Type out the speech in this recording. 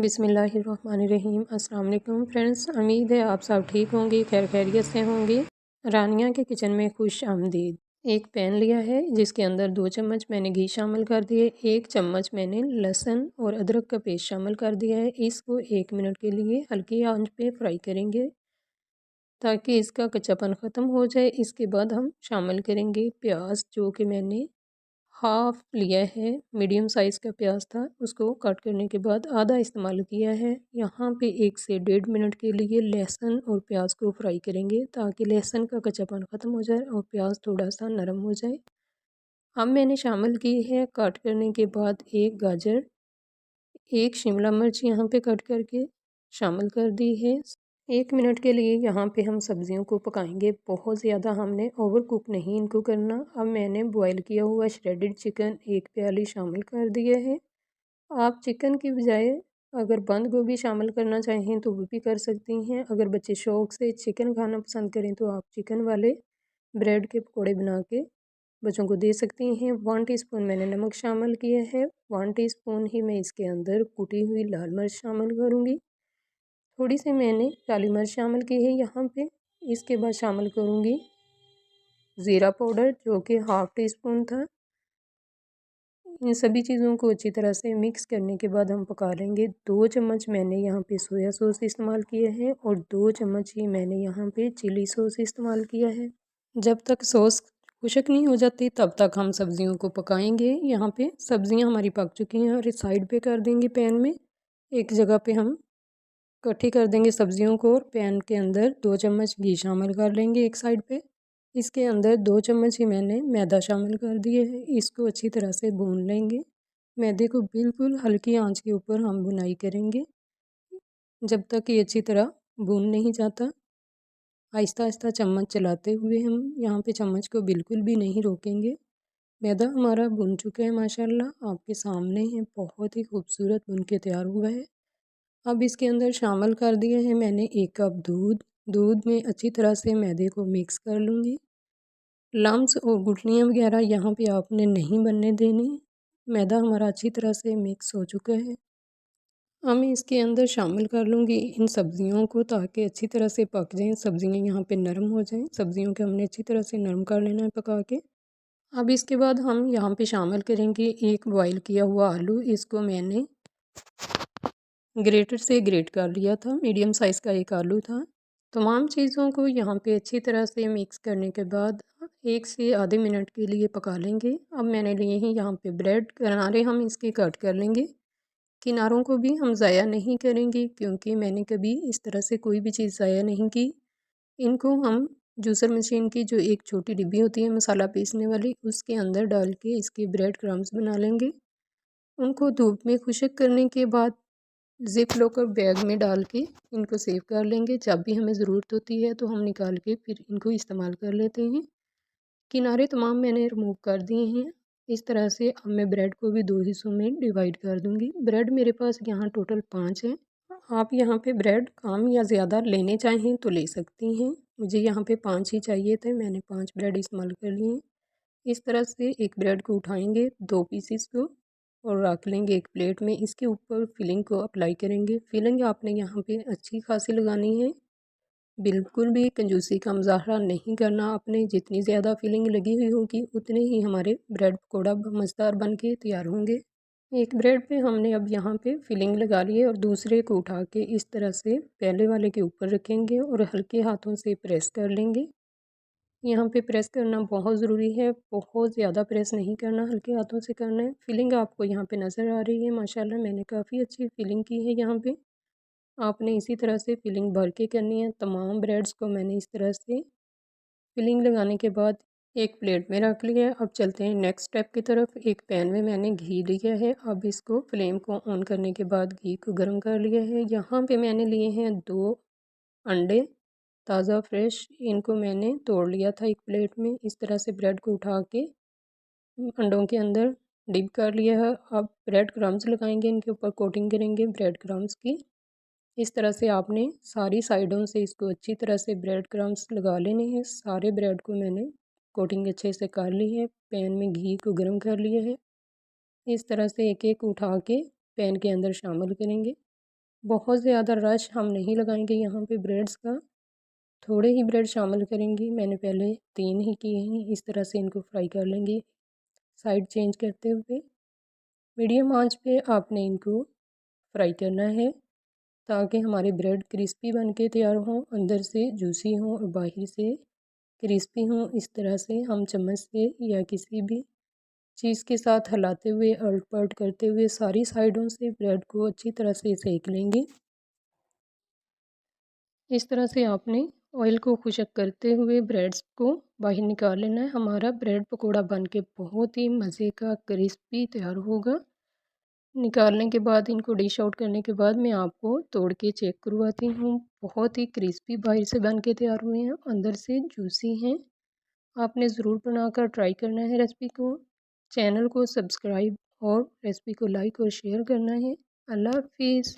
बिस्मिल्लाहिर्रहमानिर्रहीम। अस्सलाम वालेकुम फ्रेंड्स, उम्मीद है आप सब ठीक होंगे, खैर खैरियत से होंगे। रानिया के किचन में खुश आमदीद। एक पैन लिया है जिसके अंदर 2 चम्मच मैंने घी शामिल कर दिए, 1 चम्मच मैंने लहसुन और अदरक का पेस्ट शामिल कर दिया है। इसको 1 मिनट के लिए हल्की आंच पे फ्राई करेंगे ताकि इसका कच्चापन ख़त्म हो जाए। इसके बाद हम शामिल करेंगे प्याज, जो कि मैंने हाफ़ लिया है, मीडियम साइज़ का प्याज था, उसको कट करने के बाद आधा इस्तेमाल किया है। यहाँ पे 1 से 1.5 मिनट के लिए लहसुन और प्याज को फ्राई करेंगे ताकि लहसुन का कच्चापन ख़त्म हो जाए और प्याज थोड़ा सा नरम हो जाए। अब मैंने शामिल की है कट करने के बाद 1 गाजर, 1 शिमला मिर्च यहाँ पे कट करके शामिल कर दी है। 1 मिनट के लिए यहाँ पे हम सब्जियों को पकाएंगे, बहुत ज़्यादा हमने ओवर कुक नहीं इनको करना। अब मैंने बॉईल किया हुआ श्रेडेड चिकन 1 प्याली शामिल कर दिया है। आप चिकन की बजाय अगर बंद गोभी शामिल करना चाहें तो वो भी कर सकती हैं। अगर बच्चे शौक़ से चिकन खाना पसंद करें तो आप चिकन वाले ब्रेड के पकौड़े बना के बच्चों को दे सकती हैं। 1 टीस्पून मैंने नमक शामिल किया है, 1 टीस्पून ही मैं इसके अंदर कुटी हुई लाल मिर्च शामिल करूँगी। थोड़ी सी मैंने काली मिर्च शामिल की है यहाँ पे। इसके बाद शामिल करूँगी ज़ीरा पाउडर, जो कि हाफ़ टीस्पून था। इन सभी चीज़ों को अच्छी तरह से मिक्स करने के बाद हम पका लेंगे। 2 चम्मच मैंने यहाँ पे सोया सॉस इस्तेमाल किया है और 2 चम्मच ही मैंने यहाँ पे चिली सॉस इस्तेमाल किया है। जब तक सॉस खुशक नहीं हो जाती तब तक हम सब्जियों को पकाएंगे। यहाँ पे सब्जियाँ हमारी पक चुकी हैं और इस साइड पे कर देंगे पैन में। एक जगह पे हम इकट्ठी कर देंगे सब्जियों को और पैन के अंदर 2 चम्मच घी शामिल कर लेंगे एक साइड पे। इसके अंदर 2 चम्मच ही मैंने मैदा शामिल कर दिए है। इसको अच्छी तरह से भून लेंगे। मैदे को बिल्कुल हल्की आंच के ऊपर हम भुनाई करेंगे जब तक ये अच्छी तरह भून नहीं जाता। आहिस्ता आहिस्ता चम्मच चलाते हुए हम यहाँ पे चम्मच को बिल्कुल भी नहीं रोकेंगे। मैदा हमारा भुन चुका है माशाल्लाह, आपके सामने है, बहुत ही खूबसूरत भुन के तैयार हुआ है। अब इसके अंदर शामिल कर दिया है मैंने 1 कप दूध। दूध में अच्छी तरह से मैदे को मिक्स कर लूँगी। लम्स और गुठलियाँ वगैरह यहाँ पे आपने नहीं बनने देनी। मैदा हमारा अच्छी तरह से मिक्स हो चुका है। अब मैं इसके अंदर शामिल कर लूँगी इन सब्ज़ियों को ताकि अच्छी तरह से पक जाएँ, सब्ज़ियाँ यहाँ पे नरम हो जाएँ। सब्ज़ियों को हमने अच्छी तरह से नरम कर लेना है पका के। अब इसके बाद हम यहाँ पे शामिल करेंगे 1 बॉयल किया हुआ आलू। इसको मैंने ग्रेटर से ग्रेट कर लिया था, मीडियम साइज़ का 1 आलू था। तमाम चीज़ों को यहाँ पे अच्छी तरह से मिक्स करने के बाद 1 से आधे मिनट के लिए पका लेंगे। अब मैंने लिए हैं यहाँ पे ब्रेड, किनारे हम इसके कट कर लेंगे। किनारों को भी हम ज़ाया नहीं करेंगे क्योंकि मैंने कभी इस तरह से कोई भी चीज़ ज़ाया नहीं की। इनको हम जूसर मशीन की जो एक छोटी डिब्बी होती है मसाला पीसने वाली, उसके अंदर डाल के इसके ब्रेड क्रम्स बना लेंगे। उनको धूप में खुशक करने के बाद ज़िप लॉकर बैग में डाल के इनको सेव कर लेंगे। जब भी हमें ज़रूरत होती है तो हम निकाल के फिर इनको इस्तेमाल कर लेते हैं। किनारे तमाम मैंने रिमूव कर दिए हैं। इस तरह से अब मैं ब्रेड को भी 2 हिस्सों में डिवाइड कर दूँगी। ब्रेड मेरे पास यहाँ टोटल 5 हैं। आप यहाँ पे ब्रेड कम या ज़्यादा लेने चाहें तो ले सकती हैं। मुझे यहाँ पे 5 ही चाहिए थे, मैंने 5 ब्रेड इस्तेमाल कर लिए। इस तरह से एक ब्रेड को उठाएँगे, 2 पीसेस को, और रख लेंगे एक प्लेट में। इसके ऊपर फिलिंग को अप्लाई करेंगे। फिलिंग आपने यहाँ पे अच्छी खासी लगानी है, बिल्कुल भी कंजूसी का मुज़ाहरा नहीं करना आपने। जितनी ज़्यादा फिलिंग लगी हुई होगी उतने ही हमारे ब्रेड पकौड़ा मज़ेदार बन के तैयार होंगे। एक ब्रेड पे हमने अब यहाँ पे फिलिंग लगा ली है और दूसरे को उठा के इस तरह से पहले वाले के ऊपर रखेंगे और हल्के हाथों से प्रेस कर लेंगे। यहाँ पे प्रेस करना बहुत ज़रूरी है, बहुत ज़्यादा प्रेस नहीं करना, हल्के हाथों से करना है। फिलिंग आपको यहाँ पे नज़र आ रही है, माशाल्लाह मैंने काफ़ी अच्छी फिलिंग की है। यहाँ पे आपने इसी तरह से फिलिंग भर के करनी है। तमाम ब्रेड्स को मैंने इस तरह से फिलिंग लगाने के बाद एक प्लेट में रख लिया है। अब चलते हैं नेक्स्ट स्टेप की तरफ। एक पैन में मैंने घी लिया है। अब इसको फ्लेम को ऑन करने के बाद घी को गर्म कर लिया है। यहाँ पे मैंने लिए हैं 2 अंडे ताज़ा फ्रेश। इनको मैंने तोड़ लिया था एक प्लेट में। इस तरह से ब्रेड को उठा के अंडों के अंदर डिप कर लिया है। अब ब्रेड क्रम्स लगाएंगे, इनके ऊपर कोटिंग करेंगे ब्रेड क्रम्स की। इस तरह से आपने सारी साइडों से इसको अच्छी तरह से ब्रेड क्रम्स लगा लेने हैं। सारे ब्रेड को मैंने कोटिंग अच्छे से कर ली है। पैन में घी को गर्म कर लिया है। इस तरह से एक एक उठा के पैन के अंदर शामिल करेंगे। बहुत ज़्यादा रश हम नहीं लगाएंगे यहाँ पे ब्रेड्स का, थोड़े ही ब्रेड शामिल करेंगे। मैंने पहले 3 ही किए हैं। इस तरह से इनको फ्राई कर लेंगे साइड चेंज करते हुए। मीडियम आंच पे आपने इनको फ्राई करना है ताकि हमारे ब्रेड क्रिस्पी बन के तैयार हों, अंदर से जूसी हों और बाहर से क्रिस्पी हों। इस तरह से हम चम्मच से या किसी भी चीज़ के साथ हिलाते हुए अलट पलट करते हुए सारी साइडों से ब्रेड को अच्छी तरह से सेक लेंगे। इस तरह से आपने ऑयल को खुशक करते हुए ब्रेड्स को बाहर निकाल लेना है। हमारा ब्रेड पकोड़ा बन के बहुत ही मज़े का क्रिस्पी तैयार होगा। निकालने के बाद इनको डिश आउट करने के बाद मैं आपको तोड़ के चेक करवाती हूँ। बहुत ही क्रिस्पी बाहर से बन के तैयार हुए हैं, अंदर से जूसी हैं। आपने ज़रूर बनाकर ट्राई करना है रेसिपी को। चैनल को सब्सक्राइब और रेसिपी को लाइक और शेयर करना है। अल्लाह हाफिज़।